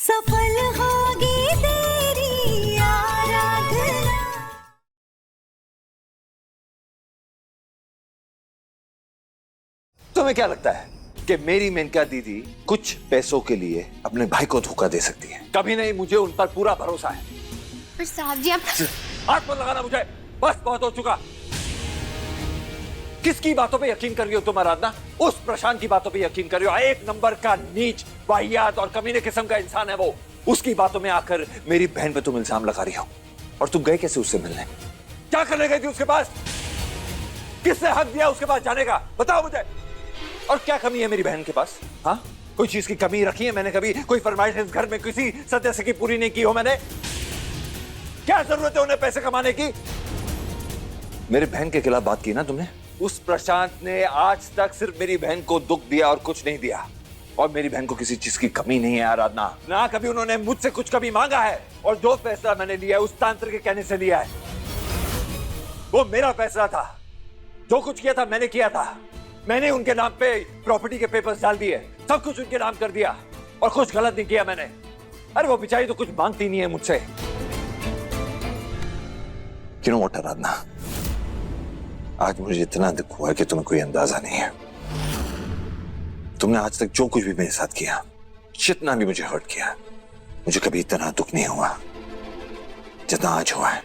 सफल होगी तेरी आराधना। तुम्हें क्या लगता है कि मेरी मेनका दीदी कुछ पैसों के लिए अपने भाई को धोखा दे सकती है? कभी नहीं। मुझे उन पर पूरा भरोसा है। पर साहब जी आप हाथ मत लगाना मुझे, बस बहुत हो चुका। किसकी बातों पे यकीन कर रही हो तुम आराधना? उस प्रशांत की बातों पे यकीन कर रही हो। एक नंबर का नीच, वाहियात और कमीने किस्म का इंसान है वो। उसकी बातों में आकर मेरी बहन पे तुम इल्जाम लगा रही हो। और तुम गए कैसे उससे मिलने? क्या करने गई थी उसके पास? किसने हक दिया उसके पास जाने का? बताओ मुझे। और क्या कमी है मेरी बहन के पास? हाँ, कोई चीज की कमी रखी है मैंने कभी? कोई फरमाइश इस घर में किसी सदस्य की पूरी नहीं की हो मैंने? क्या जरूरत है उन्हें पैसे कमाने की? मेरी बहन के खिलाफ बात की ना तुमने? उस प्रशांत ने आज तक सिर्फ मेरी बहन को दुख दिया और कुछ नहीं दिया। और मेरी बहन को किसी चीज की कमी नहीं है आराधना। ना कभी उन्होंने मुझसे कुछ कभी मांगा है। और जो फैसला मैंने लिया है उस तांत्रिक के कहने से लिया है। वो मेरा फैसला था। जो कुछ किया था मैंने किया था। मैंने उनके नाम पे प्रॉपर्टी के पेपर्स डाल दिए, सब कुछ उनके नाम कर दिया और कुछ गलत नहीं किया मैंने। अरे वो बेचारी तो कुछ मांगती नहीं है मुझसे। You know what, आराधना, आज मुझे इतना दुख हुआ है कि तुम्हें कोई अंदाजा नहीं है। तुमने आज तक जो कुछ भी मेरे साथ किया, जितना भी मुझे हर्ट किया, मुझे कभी इतना दुख नहीं हुआ जितना आज हुआ है।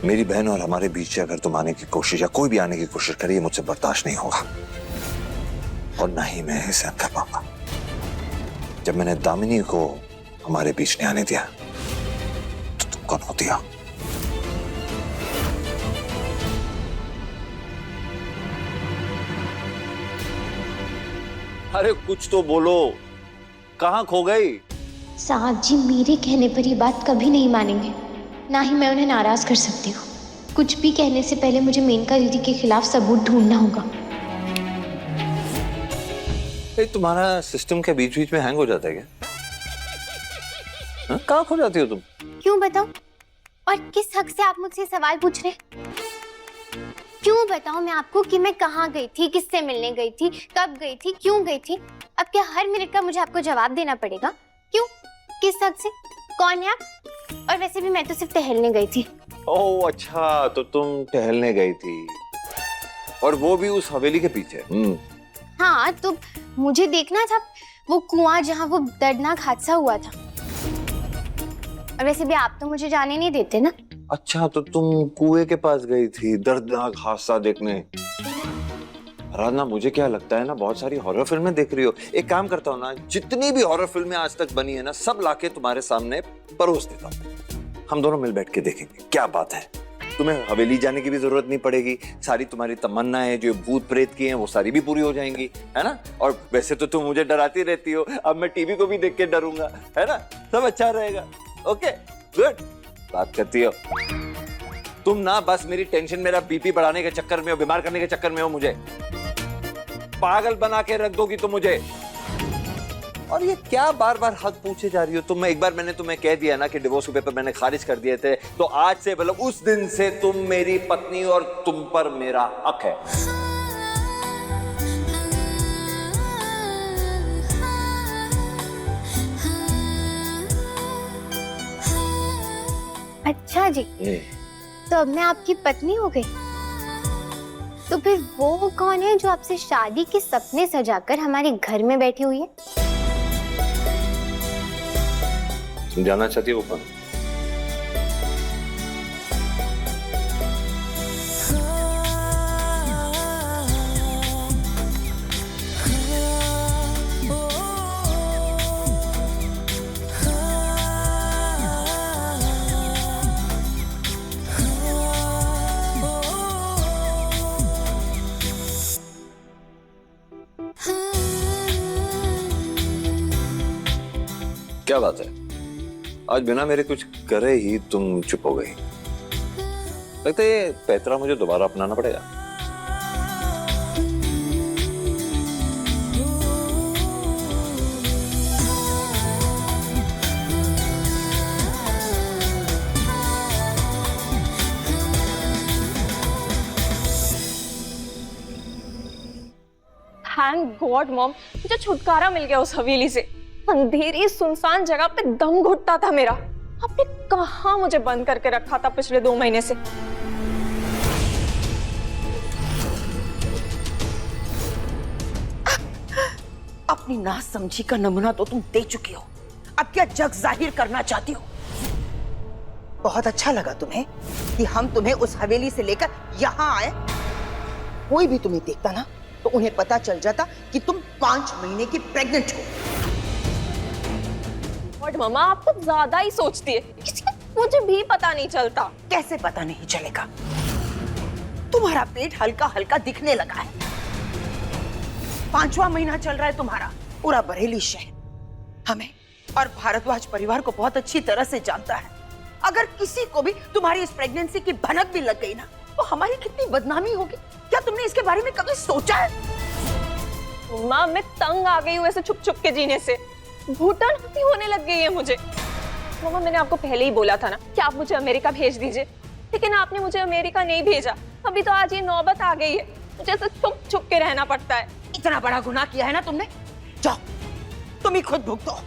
मेरी बहन और हमारे बीच अगर तुम आने की कोशिश या कोई भी आने की कोशिश करे, मुझसे बर्दाश्त नहीं होगा और ना ही मैं इसे कर पाऊंगा। जब मैंने दामिनी को हमारे बीच नहीं आने दिया तो तुम कौन होती हो? अरे कुछ तो बोलो, कहां खो गई? साहब जी मेरे कहने पर ये बात कभी नहीं मानेंगे, ना ही मैं उन्हें नाराज कर सकती हूँ। कुछ भी कहने से पहले मुझे मेनका दीदी के खिलाफ सबूत ढूंढना होगा। तुम्हारा सिस्टम के बीच बीच में हैंग हो जाता है क्या? कहाँ खो जाती हो तुम? क्यों बताऊं? और किस हक से आप मुझसे सवाल पूछ रहे? क्यों बताऊं मैं आपको कि मैं कहाँ गई थी, किससे मिलने गई थी, कब गई थी, क्यों गई थी? अब क्या हर मिनट का मुझे आपको जवाब देना पड़ेगा? क्यों? किस हक से? कौन है आप? और वैसे भी मैं तो सिर्फ टहलने गई थी। ओह अच्छा, तो तुम टहलने गई थी और वो भी उस हवेली के पीछे? हाँ, तो मुझे देखना था वो कुआं जहाँ वो दर्दनाक हादसा हुआ था। और वैसे भी आप तो मुझे जाने नहीं देते ना। अच्छा, तो तुम कुएं के पास गई थी दर्दनाक हादसा देखने? आराधना, मुझे क्या लगता है ना, बहुत सारी हॉरर फिल्में देख रही हो। एक काम करता हूँ ना, जितनी भी हॉरर फिल्में आज तक बनी है ना, सब लाके तुम्हारे सामने परोस देता हूँ। हम दोनों मिल बैठ के देखेंगे क्या बात है। तुम्हें हवेली जाने की भी जरूरत नहीं पड़ेगी। सारी तुम्हारी तमन्नाएं जो भूत प्रेत की हैं वो सारी भी पूरी हो जाएंगी, है ना? और वैसे तो तुम मुझे डराती रहती हो, अब मैं टीवी को भी देख के डरूंगा, है ना? सब अच्छा रहेगा। ओके गुड, बात करती हो तुम ना। बस मेरी टेंशन, मेरा बीपी बढ़ाने के चक्कर में हो, बीमार करने के चक्कर में हो, मुझे पागल बना के रख दोगी तुम मुझे। और ये क्या बार बार हक पूछे जा रही हो तुम? एक बार मैंने तुम्हें कह दिया ना कि डिवोर्स के पेपर मैंने खारिज कर दिए थे, तो आज से मतलब उस दिन से तुम मेरी पत्नी और तुम पर मेरा हक है। अच्छा जी, तो अब मैं आपकी पत्नी हो गई। तो फिर वो कौन है जो आपसे शादी के सपने सजाकर हमारे घर में बैठी हुई है? तुम जानना चाहती हो वो कौन? क्या बात है, आज बिना मेरे कुछ करे ही तुम चुप हो गई। लगता है ये पैतरा मुझे दोबारा अपनाना पड़ेगा। थैंक गॉड मॉम, मुझे छुटकारा मिल गया उस हवेली से। अंधेरी सुनसान जगह पे दम घुटता था मेरा। आपने कहाँ मुझे बंद करके रखा था पिछले 2 महीने से? अपनी नासमझी का नमूना तो तुम दे चुकी हो, अब क्या जग जाहिर करना चाहती हो? बहुत अच्छा लगा तुम्हें कि हम तुम्हें उस हवेली से लेकर यहाँ आए। कोई भी तुम्हें देखता ना तो उन्हें पता चल जाता कि तुम 5 महीने की प्रेग्नेंट हो। और मम्मा आप कुछ ज्यादा ही सोचती है, इसका मुझे भी पता नहीं चलता। कैसे पता नहीं चलेगा? तुम्हारा पेट हल्का हल्का दिखने लगा है। 5वां महीना चल रहा है तुम्हारा। पूरा बरेली शहर हमें और भारद्वाज परिवार को बहुत अच्छी तरह से जानता है। अगर किसी को भी तुम्हारी इस प्रेगनेंसी की भनक भी लग गई ना तो हमारी कितनी बदनामी होगी। क्या तुमने इसके बारे में कभी सोचा है? मम्मा मैं तंग आ गई हूँ ऐसे छुप छुप के जीने से। घुटन होने लग गई है मुझे। मम्मा मैंने आपको पहले ही बोला था ना कि आप मुझे अमेरिका भेज दीजिए, लेकिन आपने मुझे अमेरिका नहीं भेजा। अभी तो आज ये नौबत आ गई है, मुझे ऐसे छुप छुप के रहना पड़ता है। इतना बड़ा गुनाह किया है ना तुमने, जाओ तुम ही खुद भुगतो।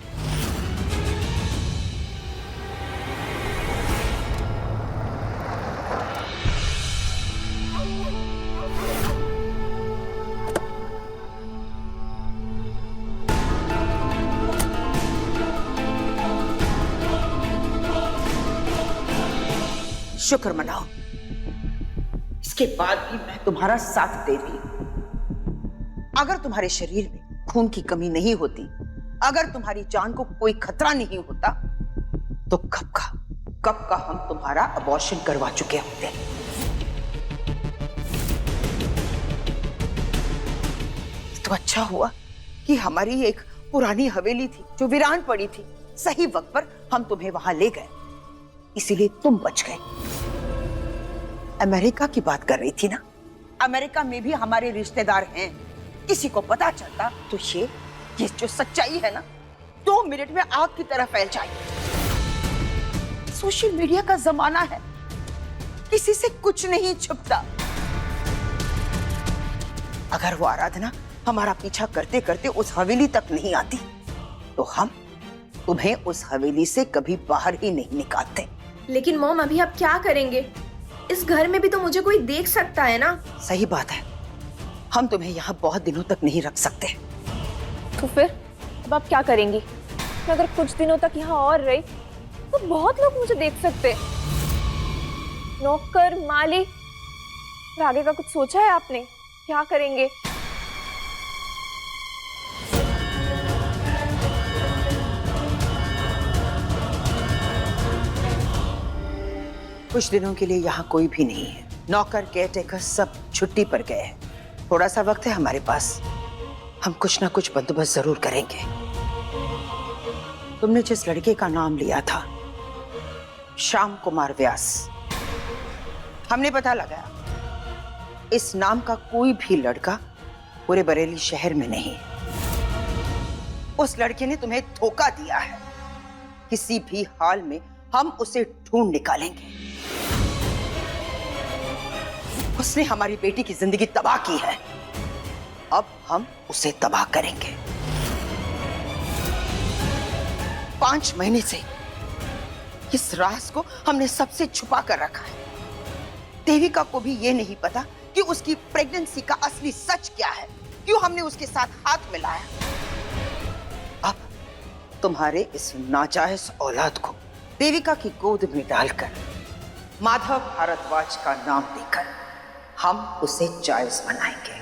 शुक्र मनाओ, इसके बाद भी मैं तुम्हारा साथ दे रही हूं। अगर तुम्हारे शरीर में खून की कमी नहीं होती, अगर तुम्हारी जान को कोई खतरा नहीं होता, तो कब का हम तुम्हारा अबॉर्शन करवा चुके होते। तो अच्छा हुआ कि हमारी एक पुरानी हवेली थी जो वीरान पड़ी थी। सही वक्त पर हम तुम्हें वहां ले गए, इसीलिए तुम बच गए। अमेरिका की बात कर रही थी ना, अमेरिका में भी हमारे रिश्तेदार हैं। किसी को पता चलता तो ये जो सच्चाई है ना 2 मिनट में आग की तरह फैल जाएगी। सोशल मीडिया का जमाना है, किसी से कुछ नहीं छुपता। अगर वो आराधना हमारा पीछा करते करते उस हवेली तक नहीं आती तो हम तुम्हें उस हवेली से कभी बाहर ही नहीं निकालते। लेकिन मॉम अभी आप क्या करेंगे? इस घर में भी तो मुझे कोई देख सकता है ना। सही बात है, हम तुम्हें यहाँ बहुत दिनों तक नहीं रख सकते। तो फिर अब आप क्या करेंगी? मैं अगर कुछ दिनों तक यहाँ और रही तो बहुत लोग मुझे देख सकते हैं। नौकर, माली, और आगे का कुछ सोचा है आपने? क्या करेंगे? कुछ दिनों के लिए यहाँ कोई भी नहीं है। नौकर, केयरटेकर सब छुट्टी पर गए हैं। थोड़ा सा वक्त है हमारे पास, हम कुछ ना कुछ बंदोबस्त जरूर करेंगे। तुमने जिस लड़के का नाम लिया था, श्याम कुमार व्यास, हमने पता लगाया इस नाम का कोई भी लड़का पूरे बरेली शहर में नहीं। उस लड़के ने तुम्हें धोखा दिया है। किसी भी हाल में हम उसे ढूंढ निकालेंगे। उसने हमारी बेटी की जिंदगी तबाह की है, अब हम उसे तबाह करेंगे। 5 महीने से इस राज को हमने सबसे छुपा कर रखा है। देविका को भी ये नहीं पता कि उसकी प्रेगनेंसी का असली सच क्या है, क्यों हमने उसके साथ हाथ मिलाया। अब तुम्हारे इस नाजायज औलाद को देविका की गोद में डालकर माधव भारद्वाज का नाम देकर हम उसे जायज बनाएंगे।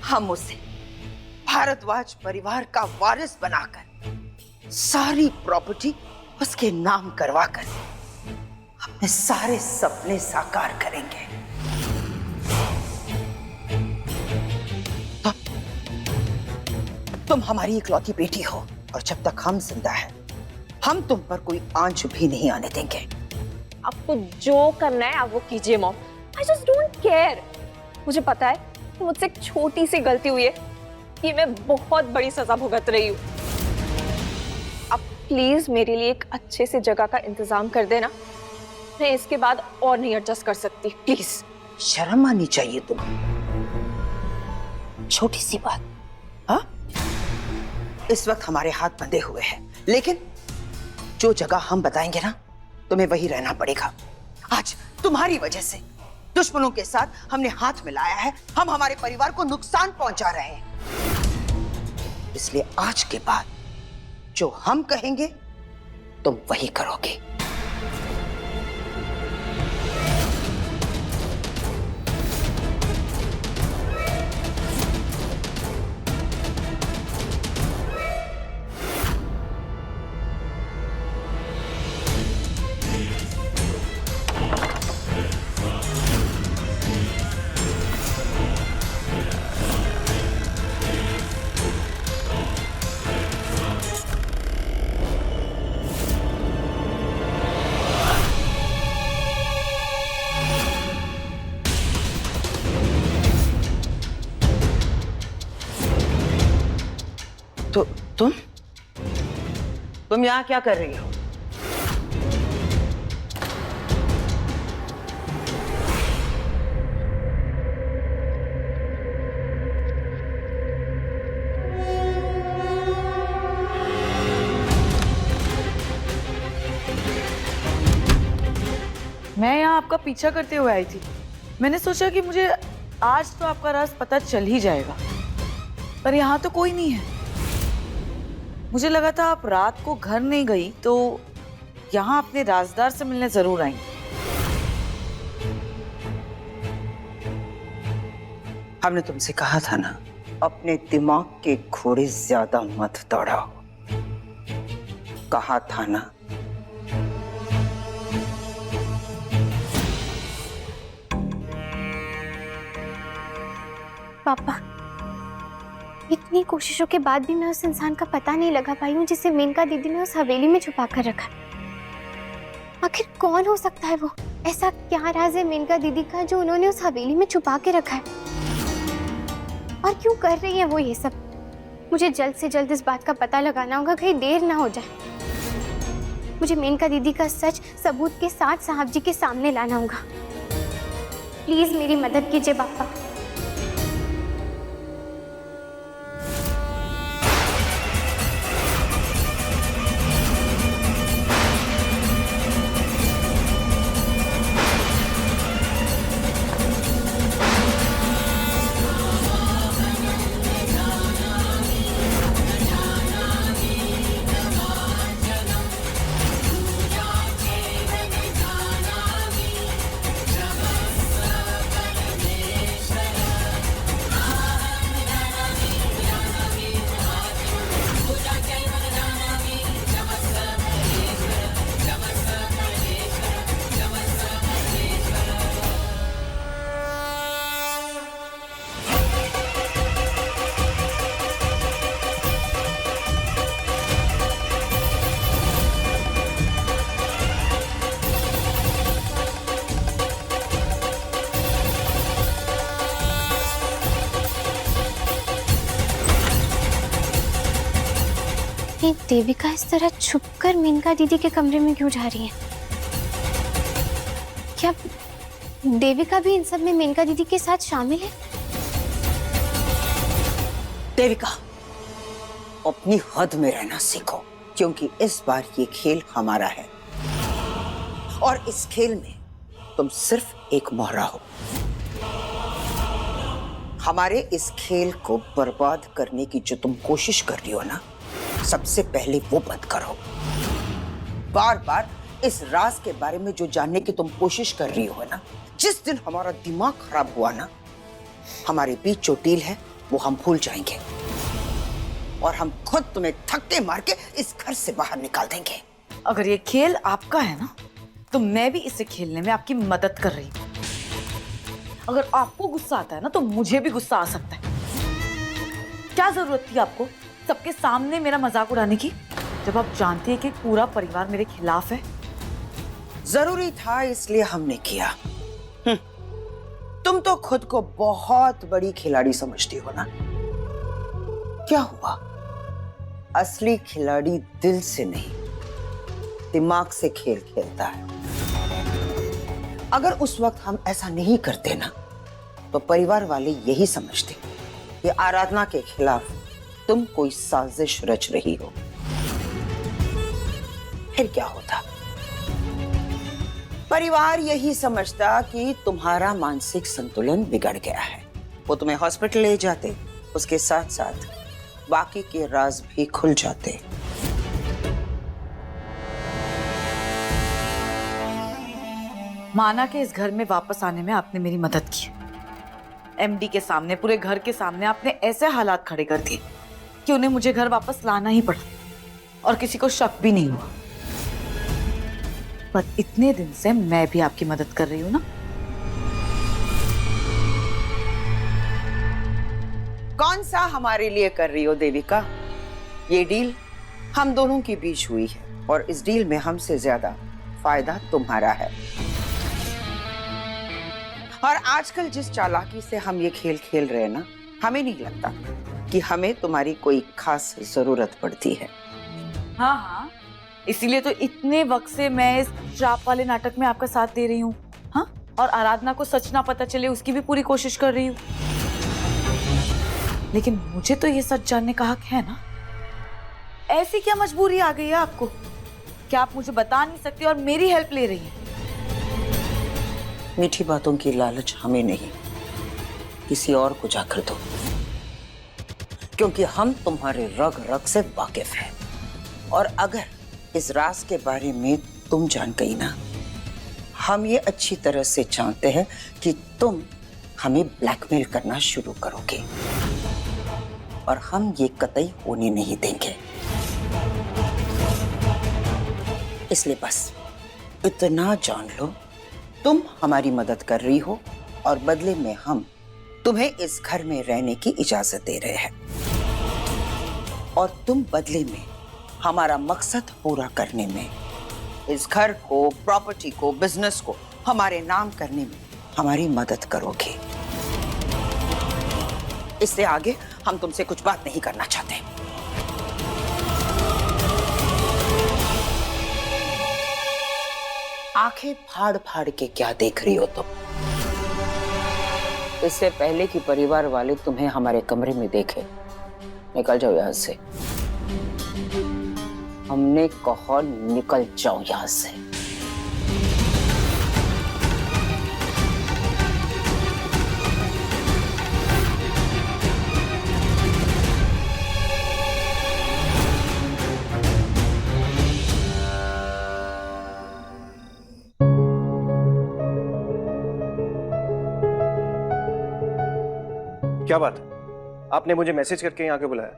हम उसे भारद्वाज परिवार का वारिस बनाकर सारी प्रॉपर्टी उसके नाम करवाकर अपने सारे सपने साकार करेंगे। तुम हमारी इकलौती बेटी हो और जब तक हम जिंदा हैं, हम तुम पर कोई आंच भी नहीं आने देंगे। आपको जो करना है आप वो कीजिए mom. I just don't care. मुझे पता है कि मुझसे एक छोटी सी गलती हुई है, कि मैं बहुत बड़ी सजा भुगत रही हूँ। आप प्लीज मेरे लिए एक अच्छे से जगह का इंतजाम कर देना। मैं इसके बाद और नहीं एडजस्ट कर सकती, प्लीज। शर्म आनी चाहिए तुम्हें। छोटी सी बात। हाँ, इस वक्त हमारे हाथ बंधे हुए हैं, लेकिन जो जगह हम बताएंगे ना, तुम्हें वही रहना पड़ेगा। आज तुम्हारी वजह से दुश्मनों के साथ हमने हाथ मिलाया है, हम हमारे परिवार को नुकसान पहुंचा रहे हैं। इसलिए आज के बाद जो हम कहेंगे तुम वही करोगे। तो तुम यहाँ क्या कर रही हो? मैं यहाँ आपका पीछा करते हुए आई थी। मैंने सोचा कि मुझे आज तो आपका राज पता चल ही जाएगा, पर यहाँ तो कोई नहीं है। मुझे लगा था आप रात को घर नहीं गई तो यहाँ अपने राजदार से मिलने जरूर आई। हमने तुमसे कहा था ना, अपने दिमाग के घोड़े ज्यादा मत दौड़ाओ। कहा था ना। पापा, इतनी कोशिशों के बाद भी मैं उस इंसान का पता नहीं लगा पाई हूँ जिसे मेनका दीदी ने उस हवेली में छुपा कर रखा। आखिर कौन हो सकता है वो? ऐसा क्या राज है मेनका दीदी का जो उन्होंने उस हवेली में छुपा के रखा है? और क्यों कर रही है वो ये सब? मुझे जल्द से जल्द इस बात का पता लगाना होगा, कहीं देर ना हो जाए। मुझे मेनका दीदी का सच सबूत के साथ साहब जी के सामने लाना होगा। प्लीज मेरी मदद कीजिए पापा। देविका इस तरह छुपकर मेनका दीदी के कमरे में क्यों जा रही है? क्या देविका भी इन सब में मेनका दीदी के साथ शामिल है? देविका, अपनी हद में रहना सीखो, क्योंकि इस बार ये खेल हमारा है और इस खेल में तुम सिर्फ एक मोहरा हो। हमारे इस खेल को बर्बाद करने की जो तुम कोशिश कर रही हो ना, सबसे पहले वो बंद करो। बार बार इस राज के बारे में जो जानने की तुम कोशिश कर रही हो ना, जिस दिन हमारा दिमाग खराब हुआ ना, हमारे बीच जो डील है वो हम भूल जाएंगे और हम खुद तुम्हें धक्के मार के इस घर से बाहर निकाल देंगे। अगर ये खेल आपका है ना, तो मैं भी इसे खेलने में आपकी मदद कर रही हूँ। अगर आपको गुस्सा आता है ना, तो मुझे भी गुस्सा आ सकता है। क्या जरूरत थी आपको सबके सामने मेरा मजाक उड़ाने की, जब आप जानती है कि पूरा परिवार मेरे खिलाफ है? जरूरी था इसलिए हमने किया। तुम तो खुद को बहुत बड़ी खिलाड़ी समझती हो ना। क्या हुआ? असली खिलाड़ी दिल से नहीं, दिमाग से खेल खेलता है। अगर उस वक्त हम ऐसा नहीं करते ना, तो परिवार वाले यही समझते कि आराधना के खिलाफ तुम कोई साजिश रच रही हो। फिर क्या होता? परिवार यही समझता कि तुम्हारा मानसिक संतुलन बिगड़ गया है। वो तुम्हें हॉस्पिटल ले जाते, उसके साथ साथ बाकी के राज भी खुल जाते। माना कि इस घर में वापस आने में आपने मेरी मदद की। एमडी के सामने, पूरे घर के सामने आपने ऐसे हालात खड़े कर दिए कि उन्हें मुझे घर वापस लाना ही पड़ा और किसी को शक भी नहीं हुआ। पर इतने दिन से मैं भी आपकी मदद कर रही हूं ना। कौन सा हमारे लिए कर रही हो देविका? ये डील हम दोनों के बीच हुई है और इस डील में हमसे ज्यादा फायदा तुम्हारा है। और आजकल जिस चालाकी से हम ये खेल खेल रहे हैं ना, हमें नहीं लगता कि हमें तुम्हारी कोई खास जरूरत पड़ती है। हाँ हाँ, इसीलिए तो इतने वक्त से मैं इस श्राप वाले नाटक में आपका साथ दे रही हूँ। हाँ, और आराधना को सच ना पता चले उसकी भी पूरी कोशिश कर रही हूँ। लेकिन मुझे तो ये सच जानने का हक है ना। ऐसी क्या मजबूरी आ गई है आपको? क्या आप मुझे बता नहीं सकती और मेरी हेल्प ले रही हैं? मीठी बातों की लालच हमें नहीं, किसी और को जाकर दो, क्योंकि हम तुम्हारे रग रग से वाकिफ हैं। और अगर इस राज के बारे में तुम जान गई ना, हम ये अच्छी तरह से जानते हैं कि तुम हमें ब्लैकमेल करना शुरू करोगे और हम ये कतई होने नहीं देंगे। इसलिए बस इतना जान लो, तुम हमारी मदद कर रही हो और बदले में हम तुम्हें इस घर में रहने की इजाजत दे रहे हैं। और तुम बदले में हमारा मकसद पूरा करने में, इस घर को, प्रॉपर्टी को, बिजनेस को हमारे नाम करने में हमारी मदद करोगे। इससे आगे हम तुमसे कुछ बात नहीं करना चाहते। आंखें फाड़ फाड़ के क्या देख रही हो तुम? इससे पहले कि परिवार वाले तुम्हें हमारे कमरे में देखे, निकल जाओ यहां से। हमने कहा निकल जाओ यहां से। क्या बात है? आपने मुझे मैसेज करके यहाँ के बुलाया?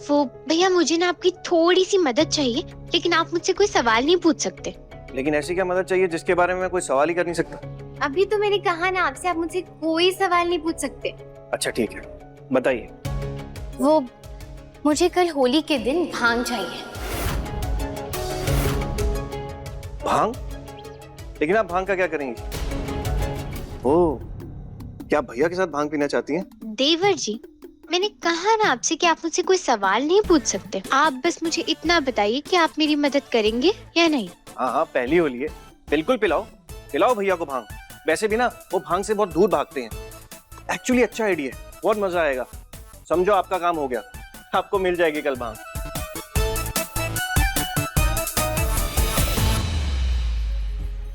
वो भैया, मुझे ना आपकी थोड़ी सी मदद चाहिए, लेकिन आप मुझसे कोई सवाल नहीं पूछ सकते। लेकिन ऐसी क्या मदद चाहिए जिसके बारे में मैं कोई सवाल ही कर नहीं सकता? अभी तो मैंने कहा ना आपसे, आप मुझसे कोई सवाल नहीं पूछ सकते। अच्छा ठीक है, बताइए। वो मुझे कल होली के दिन भांग चाहिए। भांग? लेकिन आप भांग का क्या करेंगी? ओह, क्या आप भैया के साथ भांग पीना चाहती हैं? देवर जी, मैंने कहा ना आपसे कि आप मुझसे कोई सवाल नहीं पूछ सकते। आप बस मुझे इतना बताइए कि आप मेरी मदद करेंगे या नहीं। हाँ हाँ, पहली होली है, बिल्कुल पिलाओ, पिलाओ भैया को भांग। वैसे भी ना वो भांग से बहुत दूर भागते हैं। एक्चुअली अच्छा आइडिया है, बहुत मजा आएगा। समझो आपका काम हो गया, आपको मिल जाएगी कल भांग।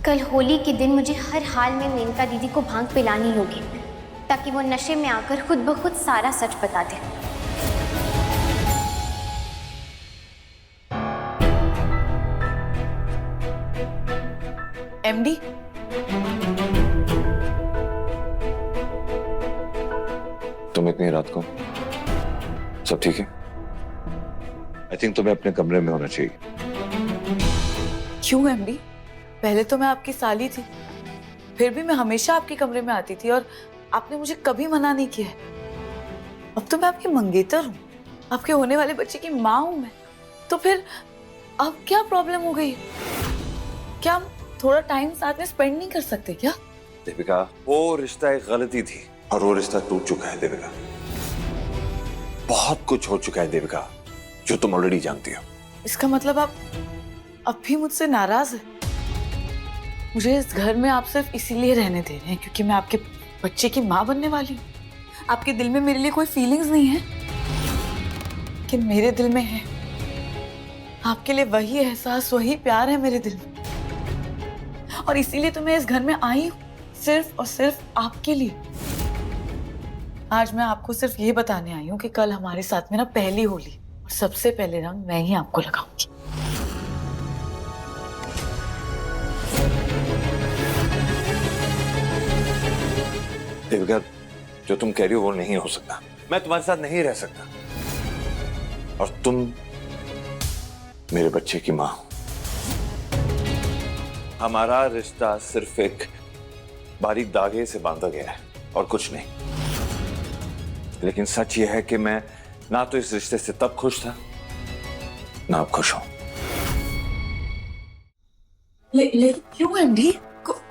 कल होली के दिन मुझे हर हाल में मेनका दीदी को भांग पिलानी होगी, ताकि वो नशे में आकर खुद ब खुद सारा सच बता दे। एमडी, तुम इतनी रात को? सब ठीक है? आई थिंक तुम्हें अपने कमरे में होना चाहिए। क्यों एमडी? पहले तो मैं आपकी साली थी, फिर भी मैं हमेशा आपके कमरे में आती थी और आपने मुझे कभी मना नहीं किया। अब तो मैं आपकी मंगेतर हूँ, आपके होने वाले बच्चे की माँ हूँ मैं। तो फिर अब क्या प्रॉब्लम हो गई? क्या हम थोड़ा टाइम साथ में स्पेंड नहीं कर सकते क्या? देविका, वो रिश्ता एक गलती थी और वो रिश्ता टूट चुका है देविका। बहुत कुछ हो चुका है देविका, जो तुम ऑलरेडी जानती हो। इसका मतलब आप अब भी मुझसे नाराज है? मुझे इस घर में आप सिर्फ इसीलिए रहने दे रहे हैं क्योंकि मैं आपके बच्चे की माँ बनने वाली हूँ? आपके दिल में मेरे लिए कोई फीलिंग्स नहीं है? कि मेरे दिल में है। आपके लिए वही एहसास, वही प्यार है मेरे दिल में। और इसीलिए तो मैं इस घर में आई हूँ, सिर्फ और सिर्फ आपके लिए। आज मैं आपको सिर्फ ये बताने आई हूँ कि कल हमारे साथ में ना पहली होली, और सबसे पहले रंग मैं ही आपको लगाऊंगी। देविका, जो तुम कह रही हो वो नहीं हो सकता। मैं तुम्हारे साथ नहीं रह सकता। और तुम मेरे बच्चे की मां हो। हमारा रिश्ता सिर्फ एक बारीक धागे से बांधा गया है और कुछ नहीं। लेकिन सच यह है कि मैं ना तो इस रिश्ते से तब खुश था, ना अब खुश हूं। लेकिन क्यों एमडी?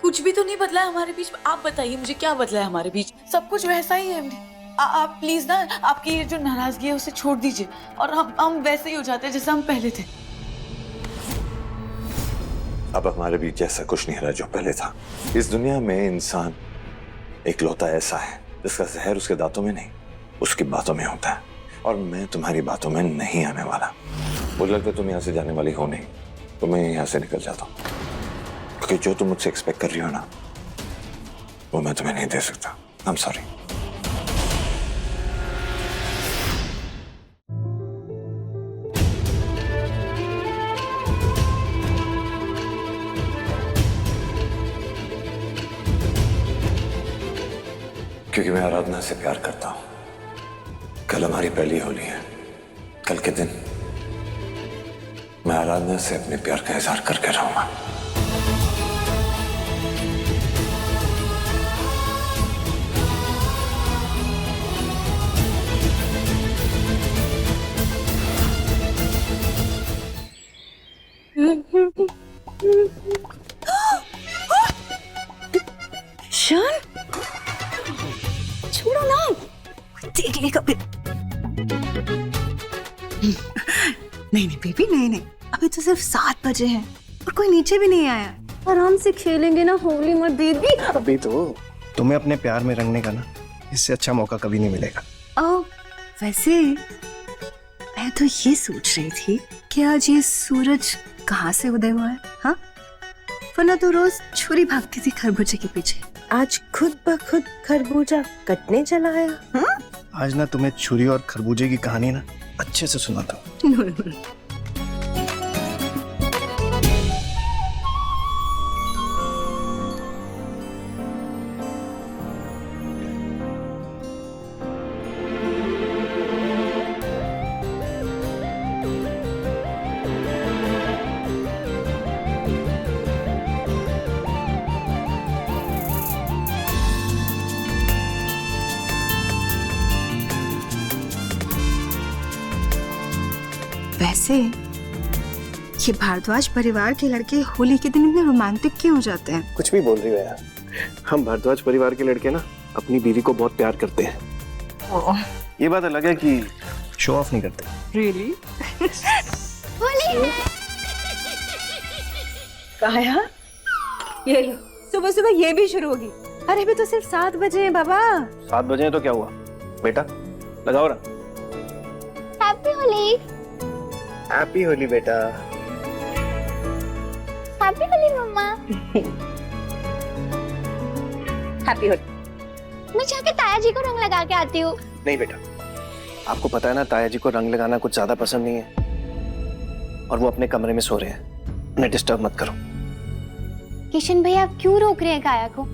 कुछ भी तो नहीं बदला है हमारे बीच। आप बताइए मुझे, क्या बदला है हमारे बीच? सब कुछ वैसा ही है एमडी। आप प्लीज ना, आपकी ये जो नाराजगी है उसे छोड़ दीजिए और हम वैसे ही हो जाते हैं जैसे हम पहले थे। अब हमारे बीच जैसा कुछ नहीं रहा जो पहले था। इस दुनिया में इंसान इकलौता ऐसा है जिसका जहर उसके दांतों में नहीं, उसकी बातों में होता है। और मैं तुम्हारी बातों में नहीं आने वाला। मुझे लगता है तुम यहाँ से जाने वाली हो नहीं, तो मैं यहाँ से निकल जाता हूँ। क्योंकि जो तुम मुझसे एक्सपेक्ट कर रही हो ना, वो मैं तुम्हें नहीं दे सकता। I am sorry. क्योंकि मैं आराधना से प्यार करता हूं। कल हमारी पहली होली है। कल के दिन मैं आराधना से अपने प्यार का इजहार करके रहूंगा। शान, छोड़ो ना, देख लेगा फिर। नहीं नहीं बेबी, नहीं, अभी तो सिर्फ 7 बजे हैं और कोई नीचे भी नहीं आया। आराम से खेलेंगे ना होली में बेबी। अभी तो तुम्हें अपने प्यार में रंगने का ना, इससे अच्छा मौका कभी नहीं मिलेगा। वैसे मैं तो ये सोच रही थी कि आज ये सूरज कहाँ से उदय हुआ है? हाँ, वरना तो रोज छुरी भागती थी खरबूजे के पीछे, आज खुद ब खुद खरबूजा कटने चला आया। हाँ? आज ना तुम्हें छुरी और खरबूजे की कहानी ना अच्छे से सुनाता हूँ। वैसे ये भारद्वाज परिवार के लड़के होली के दिन इतने रोमांटिक क्यों हो जाते हैं? कुछ भी बोल रही हो यार। हम भारद्वाज परिवार के लड़के ना अपनी बीवी को बहुत प्यार करते हैं। ये बात अलग है कि शो ऑफ नहीं करते। रियली? काया, ये लो, सुबह सुबह ये भी शुरू होगी। अरे अभी तो सिर्फ 7 बजे हैं बाबा। 7 बजे हैं तो क्या हुआ बेटा, लगाओ ना। हैप्पी होली। हैप्पी होली बेटा। हैप्पी होली मम्मा। हैप्पी होली। मैं जाके ताया जी को रंग लगा के आती हूँ। नहीं बेटा, आपको पता है ना ताया जी को रंग लगाना कुछ ज्यादा पसंद नहीं है और वो अपने कमरे में सो रहे हैं, उन्हें डिस्टर्ब मत करो। किशन भाई, आप क्यों रोक रहे हैं काया को?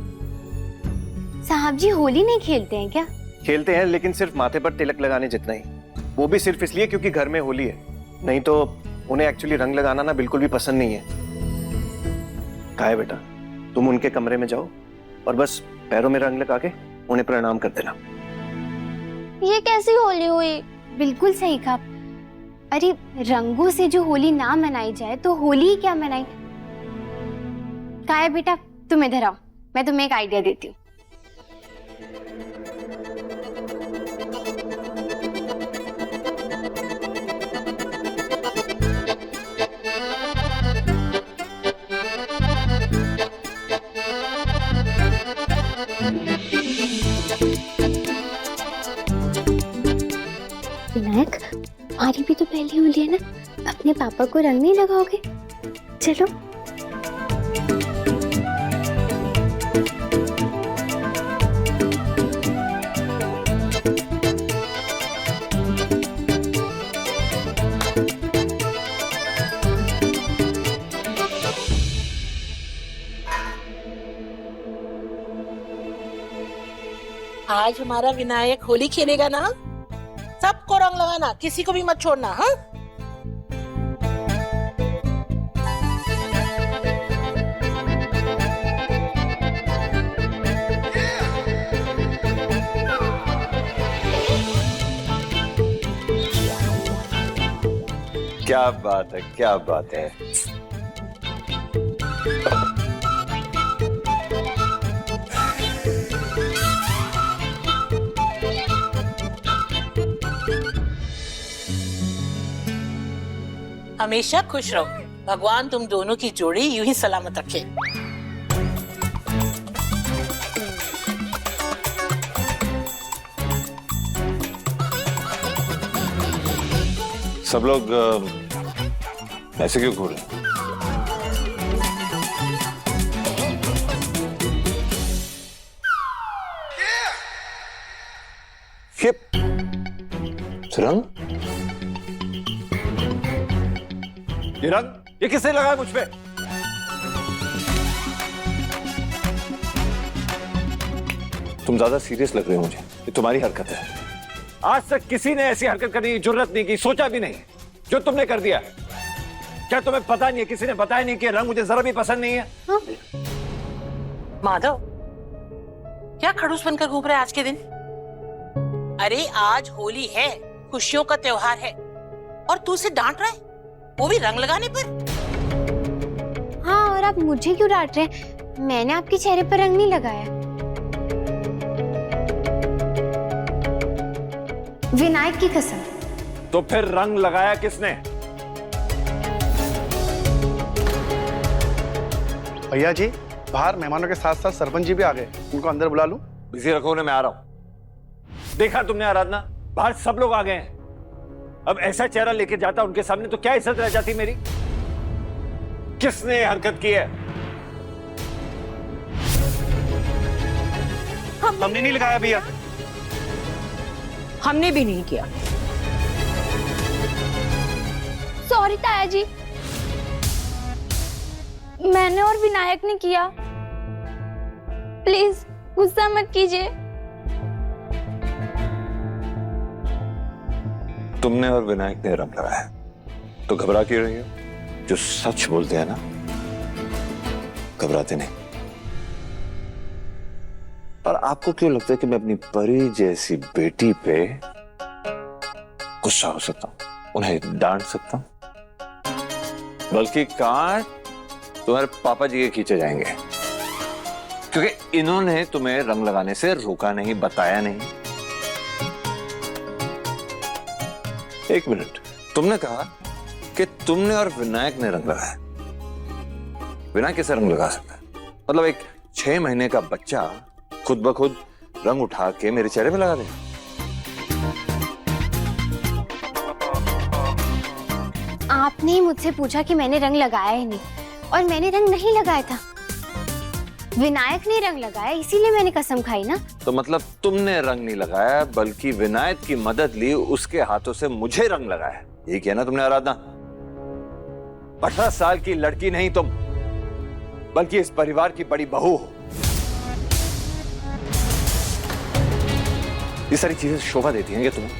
साहब जी होली नहीं खेलते हैं क्या? खेलते हैं, लेकिन सिर्फ माथे पर तिलक लगाने जितना ही, वो भी सिर्फ इसलिए क्योंकि घर में होली है। नहीं तो उन्हें एक्चुअली रंग लगाना ना बिल्कुल भी पसंद नहीं है। कहा है बेटा, तुम उनके कमरे में जाओ और बस पैरों में रंग लगा के उन्हें प्रणाम कर देना। ये कैसी होली हुई? बिल्कुल सही कहा। अरे रंगों से जो होली ना मनाई जाए तो होली ही क्या मनाई? काया बेटा, तुम इधर आओ, मैं तुम्हें एक आइडिया देती हूँ। हमारी भी तो पहली होली है ना, अपने पापा को रंग नहीं लगाओगे? चलो। आज हमारा विनायक होली खेलेगा ना, सबको रंग लगाना, किसी को भी मत छोड़ना। हाँ, क्या बात है, क्या बात है। हमेशा खुश रहो, भगवान तुम दोनों की जोड़ी यूं ही सलामत रखे। सब लोग ऐसे क्यों घूर रहे हैं? रंग, ये रंग, ये किसने लगाया मुझ पे? तुम ज्यादा सीरियस लग रहे हो मुझे। ये तुम्हारी हरकत है। आज तक किसी ने ऐसी हरकत करने की जुर्रत नहीं की, सोचा भी नहीं। जो तुमने कर दिया, क्या तुम्हें पता नहीं है? किसी ने बताया नहीं कि रंग मुझे जरा भी पसंद नहीं है? हाँ? माधव, क्या खड़ूस बनकर घूम रहे आज के दिन? अरे आज होली है, खुशियों का त्योहार है, और तू उसे डांट रहा है, वो भी रंग लगाने पर। हाँ, और आप मुझे क्यों डांट रहे हैं? मैंने आपके चेहरे पर रंग नहीं लगाया। विनायक की कसम। तो फिर रंग लगाया किसने? भैया जी, बाहर मेहमानों के साथ साथ सरपंच जी भी आ गए, उनको अंदर बुला लूं? बिजी रखो उन्हें, मैं आ रहा हूं। देखा तुमने आराधना, बाहर सब लोग आ गए हैं। अब ऐसा चेहरा लेके जाता उनके सामने तो क्या इज्जत रह जाती मेरी? किसने हरकत की है? हमने नहीं लगाया भैया। हमने भी नहीं किया। सॉरी ताया जी, मैंने और विनायक ने किया, प्लीज गुस्सा मत कीजिए। तुमने और विनायक ने रंग लगाया तो घबरा क्यों रही हो? जो सच बोलते हैं ना, घबराते नहीं। पर आपको क्यों लगता है कि मैं अपनी परी जैसी बेटी पे गुस्सा हो सकता हूं, उन्हें डांट सकता हूं? बल्कि कांट तुम्हारे पापा जी के खींचे जाएंगे, क्योंकि इन्होंने तुम्हें रंग लगाने से रोका नहीं, बताया नहीं। एक मिनट, तुमने कहा कि तुमने और विनायक ने रंग लगाया। विनायक कैसे रंग लगा सकता है? मतलब एक 6 महीने का बच्चा खुद ब खुद रंग उठा के मेरे चेहरे पे लगा देगा? आपने ही मुझसे पूछा कि मैंने रंग लगाया ही नहीं, और मैंने रंग नहीं लगाया था। विनायक ने रंग लगाया, इसीलिए मैंने कसम खाई ना। तो मतलब तुमने रंग नहीं लगाया, बल्कि विनायक की मदद ली, उसके हाथों से मुझे रंग लगाया। यही किया ना तुमने आराधना? 18 साल की लड़की नहीं तुम, बल्कि इस परिवार की बड़ी बहू हो। ये सारी चीजें शोभा देती हैं क्या तुम्हें?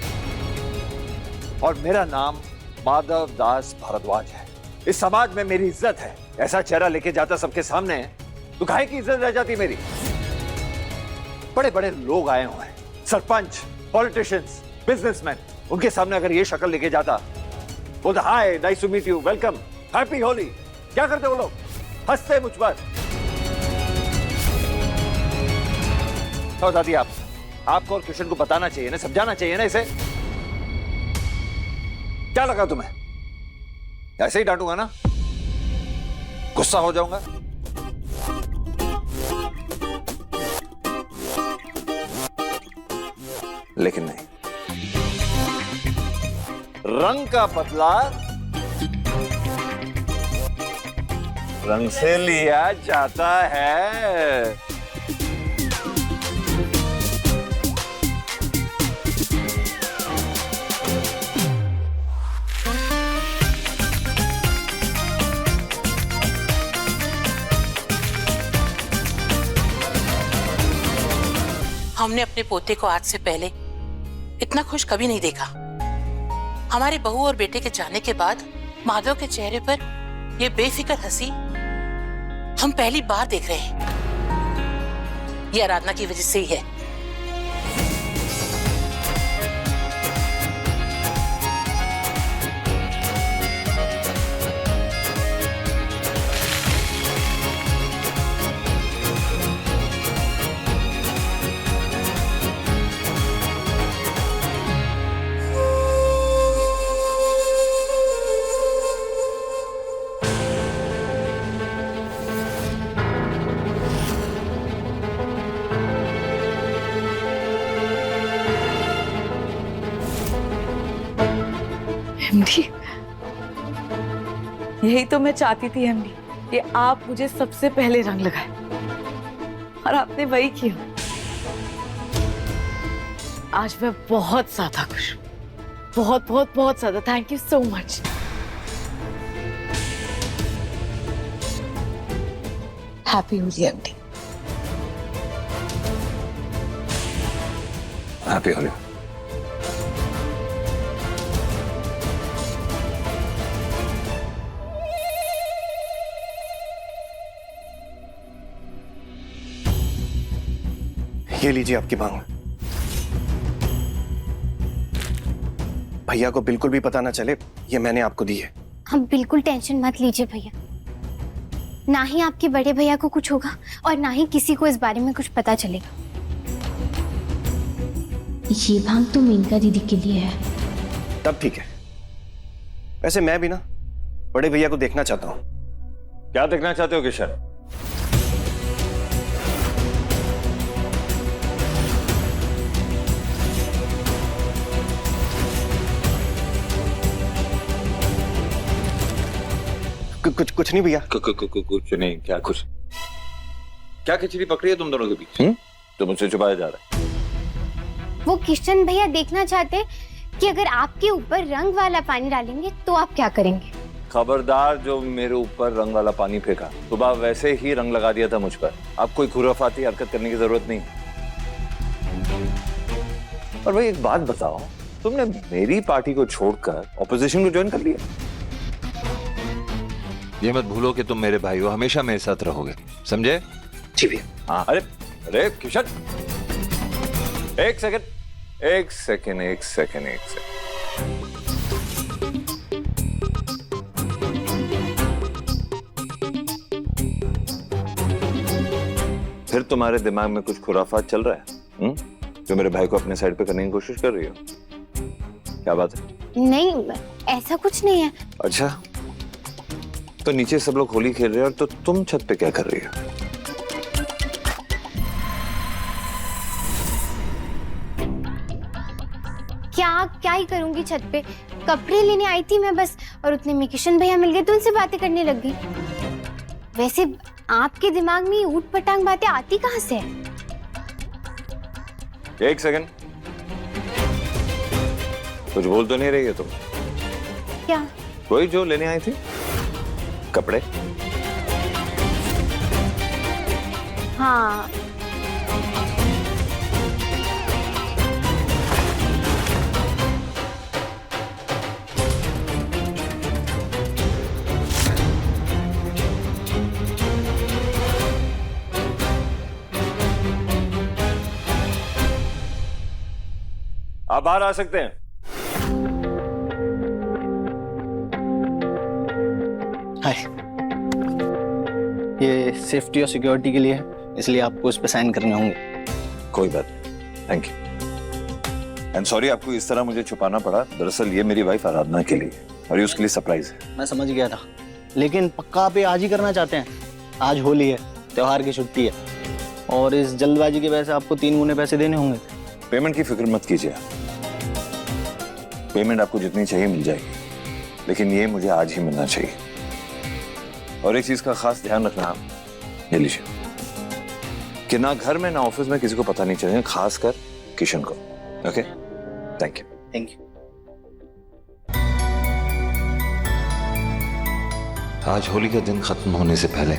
और मेरा नाम माधव दास भारद्वाज है। इस समाज में मेरी इज्जत है। ऐसा चेहरा लेके जाता सबके सामने तो काहे की इज्जत रह जाती मेरी? बड़े बड़े लोग आए हुए हैं, सरपंच, पॉलिटिशियंस, बिजनेसमैन, उनके सामने अगर ये शक्ल लेके जाता, बोलता hi, nice to meet you, welcome, happy Holi, क्या करते वो लोग? हंसते मुझ पर। तो दादी, आपको और किशन को बताना चाहिए ना, समझाना चाहिए ना इसे। क्या लगा तुम्हें? ऐसे ही डांटूंगा ना? गुस्सा हो जाऊंगा? लेकिन नहीं, रंग का बदला रंग से लिया जाता है। हमने अपने पोते को आज से पहले इतना खुश कभी नहीं देखा। हमारे बहू और बेटे के जाने के बाद माधव के चेहरे पर यह बेफिक्र हंसी हम पहली बार देख रहे हैं। ये आराधना की वजह से ही है। एमडी, यही तो मैं चाहती थी एमडी, कि आप मुझे सबसे पहले रंग लगाए, और आपने वही किया। आज मैं बहुत ज्यादा खुश हूँ, बहुत बहुत बहुत ज्यादा। Thank you so much. Happy Holi MD. Happy Holi. ये लीजिए आपकी भांग। भैया को बिल्कुल भी पता ना चले, ये मैंने आपको दी है। हम बिल्कुल टेंशन मत लीजिए भैया, ना ही आपके बड़े भैया को कुछ होगा और ना ही किसी को इस बारे में कुछ पता चलेगा। ये भांग तो मेनका दीदी के लिए है। तब ठीक है। वैसे मैं भी ना बड़े भैया को देखना चाहता हूँ। क्या देखना चाहते हो किशन? कुछ नहीं भैया। कुछ नहीं। क्या कुछ? क्या खिचड़ी पकड़ी है तुम दोनों के बीच? तो मुझसे छुपाया जा रहा है। वो किशन भैया देखना चाहते कि अगर आपके ऊपर रंग वाला पानी डालेंगे तो आप क्या करेंगे। खबरदार, जो मेरे ऊपर रंग वाला पानी फेंका, सुबह वैसे ही रंग लगा दिया था मुझ पर। अब कोई खुराफाती हरकत करने की जरूरत नहीं। और भाई एक बात बताओ, तुमने मेरी पार्टी को छोड़कर ऑपोजिशन को ज्वाइन कर लिया। ये मत भूलो कि तुम मेरे भाई हो, हमेशा मेरे साथ रहोगे, समझे? जी भैया। हाँ। अरे अरे किशन, एक सेकंड। फिर तुम्हारे दिमाग में कुछ खुराफात चल रहा है, जो मेरे भाई को अपने साइड पे करने की कोशिश कर रही हो? क्या बात है? नहीं, ऐसा कुछ नहीं है। अच्छा, तो नीचे सब लोग होली खेल रहे हैं और तो तुम छत पे क्या कर रही हो? क्या ही करूंगी छत पे, कपड़े लेने आई थी मैं बस, और उतने में किशन भैया मिल गए तो उनसे बातें करने लग गई। वैसे आपके दिमाग में ऊट पटांग बातें आती कहां से? एक सेकंड, कुछ बोल तो नहीं रही है तुम? क्या? वही जो लेने आई थी, कपड़े। हाँ, आप बाहर आ सकते हैं। हाय, ये सेफ्टी और सिक्योरिटी के लिए है, इसलिए आपको इस पे साइन करने होंगे। कोई बात नहीं, थैंक यू। एंड सॉरी आपको इस तरह मुझे छुपाना पड़ा। दरअसल ये मेरी वाइफ आराधना के लिए और ये उसके लिए सरप्राइज है। मैं समझ गया था, लेकिन पक्का आप ये आज ही करना चाहते हैं? आज होली है, त्योहार की छुट्टी है, और इस जल्दबाजी की वजह से आपको 3 गुने पैसे देने होंगे। पेमेंट की फिक्र मत कीजिए, पेमेंट आपको जितनी चाहिए मिल जाएगी, लेकिन ये मुझे आज ही मिलना चाहिए। और एक चीज का खास ध्यान रखना, ये लीजिए, कि ना घर में ना ऑफिस में किसी को पता नहीं चलेगा, खासकर किशन को। Okay, thank you. Thank you. आज होली का दिन खत्म होने से पहले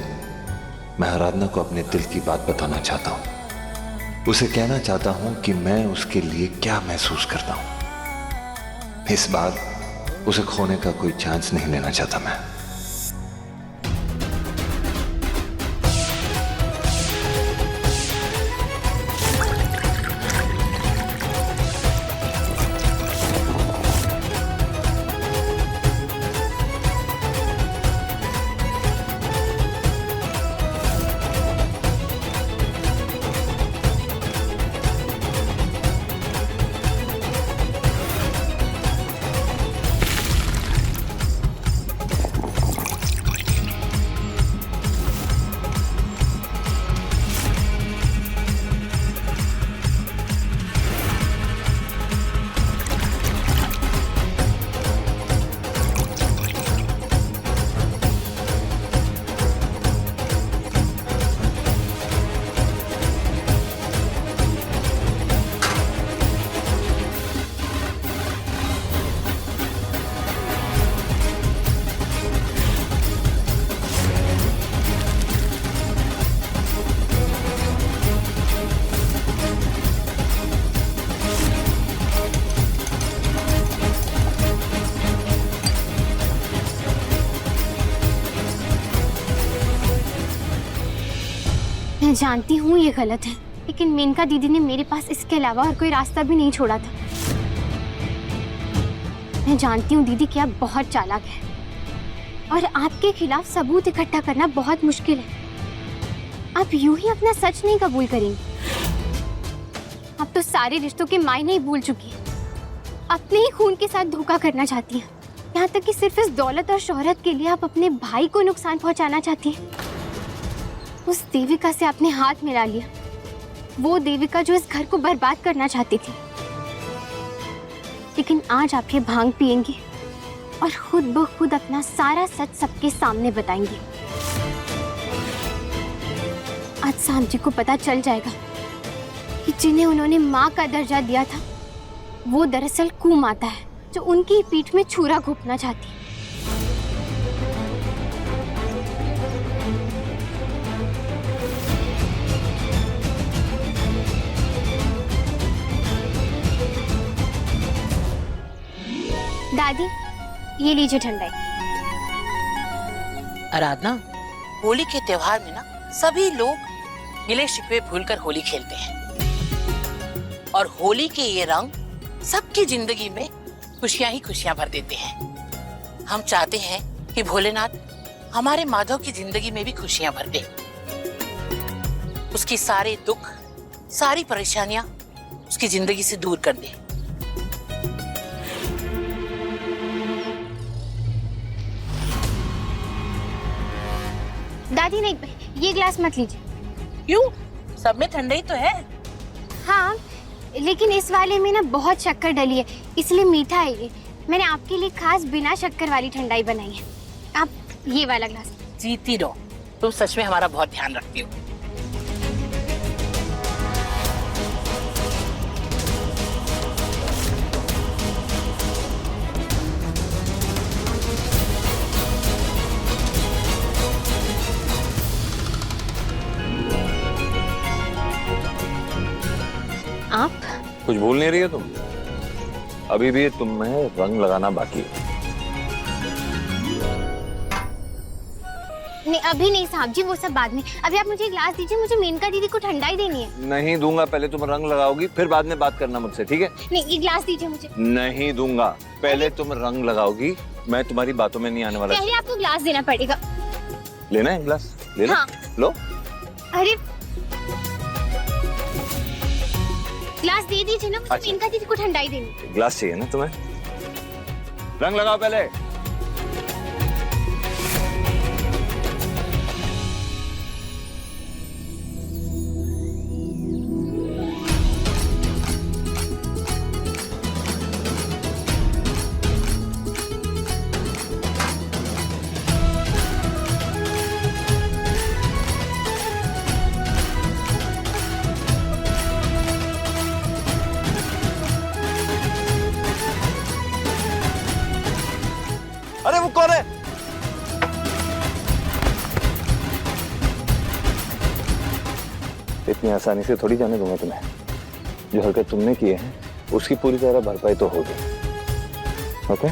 मैं आराधना को अपने दिल की बात बताना चाहता हूं। उसे कहना चाहता हूं कि मैं उसके लिए क्या महसूस करता हूं। इस बार उसे खोने का कोई चांस नहीं लेना चाहता मैं। मैं जानती हूँ ये गलत है, लेकिन मेनका दीदी ने मेरे पास इसके अलावा और कोई रास्ता भी नहीं छोड़ा था। मैं जानती हूँ दीदी कि आप बहुत चालाक है और आपके खिलाफ सबूत इकट्ठा करना बहुत मुश्किल है। आप यूं ही अपना सच नहीं कबूल करेंगे। आप तो सारे रिश्तों के मायने ही भूल चुकी हैं। अपने ही खून के साथ धोखा करना चाहती हैं। यहाँ तक कि सिर्फ इस दौलत और शोहरत के लिए आप अपने भाई को नुकसान पहुंचाना चाहती हैं। उस देविका से आपने हाथ मिला लिया, वो देविका जो इस घर को बर्बाद करना चाहती थी। लेकिन आज आप ये भांग पिएंगी और खुद ब खुद अपना सारा सच सबके सामने बताएंगी। आज साम जी को पता चल जाएगा कि जिन्हें उन्होंने माँ का दर्जा दिया था, वो दरअसल कुमाता है जो उनकी पीठ में छुरा घोंपना चाहती है। दादी, ये लीजिए ठंडाई। आराधना, होली के त्योहार में ना सभी लोग गिले शिकवे भूलकर होली खेलते हैं और होली के ये रंग सबकी जिंदगी में खुशियां ही खुशियां भर देते हैं। हम चाहते हैं कि भोलेनाथ हमारे माधव की जिंदगी में भी खुशियां भर दे, उसकी सारे दुख, सारी परेशानियां उसकी जिंदगी से दूर कर दे। दादी नहीं, ये ग्लास मत लीजिए। क्यों? सब में ठंडाई तो है। हाँ, लेकिन इस वाले में ना बहुत शक्कर डली है, इसलिए मीठा है ये। मैंने आपके लिए खास बिना शक्कर वाली ठंडाई बनाई है। आप ये वाला ग्लास। जीती रहो, तुम सच में हमारा बहुत ध्यान रखती हो। आप कुछ भूल नहीं रही हो तुम? अभी भी तुम्हें रंग लगाना बाकी है। नहीं, अभी नहीं साहब जी, वो सब बाद में। अभी आप मुझे ग्लास दीजिए, मुझे मेनका दीदी को ठंडाई देनी है। नहीं दूंगा, पहले तुम रंग लगाओगी फिर बाद में बात करना मुझसे, ठीक है? नहीं, ये ग्लास दीजिए मुझे। नहीं दूंगा, पहले तुम रंग लगाओगी, मैं तुम्हारी बातों में नहीं आने वाला। पहले आपको ग्लास देना पड़ेगा। लेना है ग्लास? लेना? हाँ। लो। अरे ग्लास दे दीजिए ना, मुझे अच्छा। मेनका दीदी को ठंडाई देनी है। ग्लास चाहिए ना तुम्हें? रंग लगाओ पहले। इतनी आसानी से थोड़ी जाने दूंगा तुम्हें। जो हरकत तुमने की है उसकी पूरी तरह भरपाई तो होगी। ओके?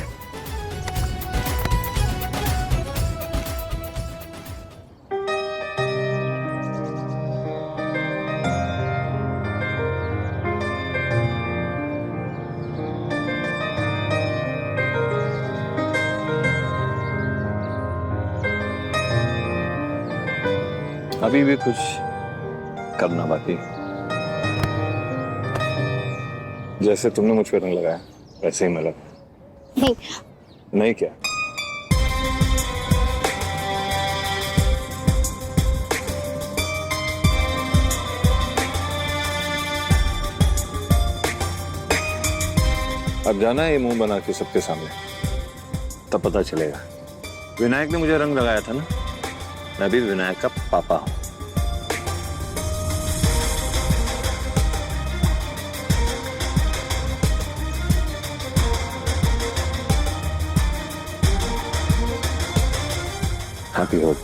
अभी भी कुछ करना बाकी है। जैसे तुमने मुझ पे रंग लगाया वैसे ही मैं लगा। नहीं। नहीं क्या? अब जाना है ये मुंह बना के सबके सामने, तब पता चलेगा। विनायक ने मुझे रंग लगाया था ना, मैं भी विनायक का पापा हूं। हैप्पी हो।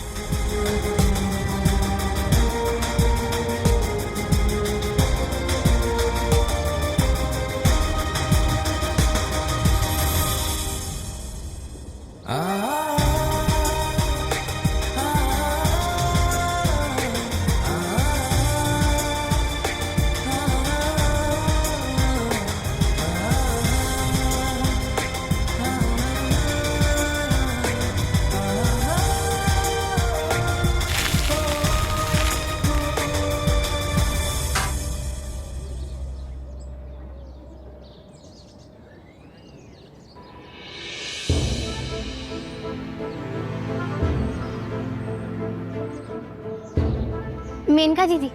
मेनका दीदी,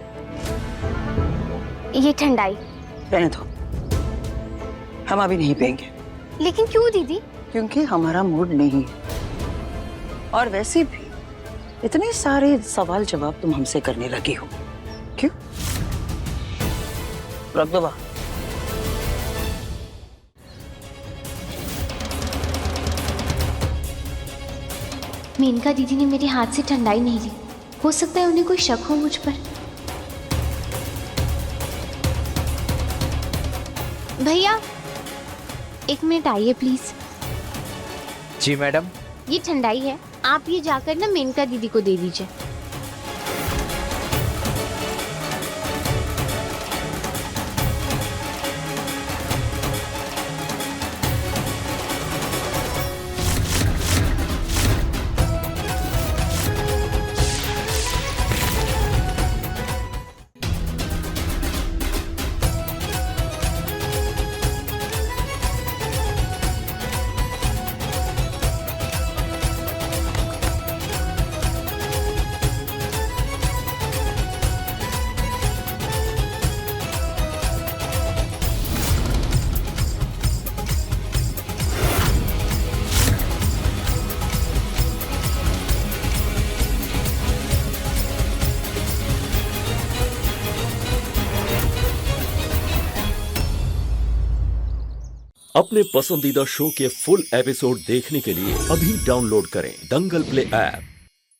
ये ठंडाई। रहने दो, हम अभी नहीं पियेंगे। लेकिन क्यों दीदी? क्योंकि हमारा मूड नहीं है। और वैसे भी इतने सारे सवाल जवाब तुम हमसे करने लगी हो, क्यों? रख दो बाहर। मेनका दीदी ने मेरे हाथ से ठंडाई नहीं ली, हो सकता है उन्हें कोई शक हो मुझ पर। भैया, 1 मिनट आइए प्लीज। Ji madam. ये ठंडाई है, आप ये जाकर ना मेनका दीदी को दे दीजिए। अपने पसंदीदा शो के फुल एपिसोड देखने के लिए अभी डाउनलोड करें दंगल प्ले ऐप।